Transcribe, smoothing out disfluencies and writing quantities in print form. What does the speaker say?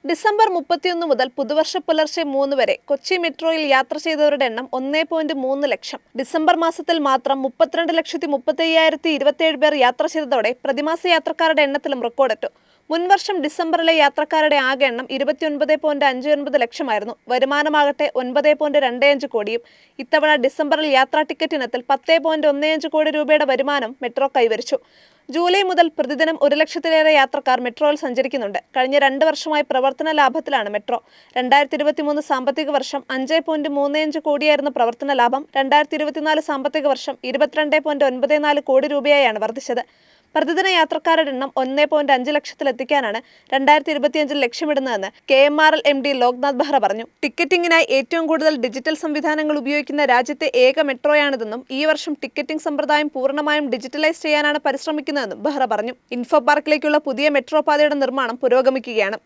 December 31 മുതൽ പുതുവർഷ പുലർച്ചെ 3 വരെ കൊച്ചി മെട്രോയിൽ യാത്ര ചെയ്തവരുടെ എണ്ണം 1.3 ലക്ഷം. ഡിസംബർ മാസത്തിൽ മാത്രം 32,35,027 പേർ യാത്ര ചെയ്തതോടെ പ്രതിമാസ യാത്രക്കാരുടെ എണ്ണത്തിലും റെക്കോർഡിട്ടു. മുൻവർഷം ഡിസംബറിലെ യാത്രക്കാരുടെ ആകെ എണ്ണം 29.59 ലക്ഷമായിരുന്നു. വരുമാനമാകട്ടെ 9.25 കോടിയും. ഇത്തവണ ഡിസംബറിൽ യാത്രാ ടിക്കറ്റ് ഇനത്തിൽ 10.15 കോടി രൂപയുടെ വരുമാനം മെട്രോ കൈവരിച്ചു. ജൂലൈ മുതൽ പ്രതിദിനം 1 ലക്ഷത്തിലേറെ യാത്രക്കാർ മെട്രോയിൽ സഞ്ചരിക്കുന്നുണ്ട്. കഴിഞ്ഞ 2 വർഷമായി പ്രവർത്തന ലാഭത്തിലാണ് മെട്രോ. 2023 സാമ്പത്തിക വർഷം 5.35 കോടിയായിരുന്ന പ്രവർത്തന ലാഭം 2024 സാമ്പത്തിക വർഷം 22.94 കോടി രൂപയായാണ് വർദ്ധിച്ചത്. പ്രതിദിന യാത്രക്കാരുടെ എണ്ണം 1.5 ലക്ഷത്തിലെത്തിക്കാനാണ് 2025 ലക്ഷ്യമിടുന്നതെന്ന് KMRL MD ലോക്നാഥ് ബെഹ്റ പറഞ്ഞു. ടിക്കറ്റിംഗിനായി ഏറ്റവും കൂടുതൽ ഡിജിറ്റൽ സംവിധാനങ്ങൾ ഉപയോഗിക്കുന്ന രാജ്യത്തെ ഏക മെട്രോയാണിതെന്നും ഈ വർഷം ടിക്കറ്റിംഗ് സമ്പ്രദായം പൂർണ്ണമായും ഡിജിറ്റലൈസ് ചെയ്യാനാണ് പരിശ്രമിക്കുന്നതെന്നും ബെഹ്റ പറഞ്ഞു. ഇൻഫോ പാർക്കിലേക്കുള്ള പുതിയ മെട്രോ പാതയുടെ നിർമ്മാണം പുരോഗമിക്കുകയാണ്.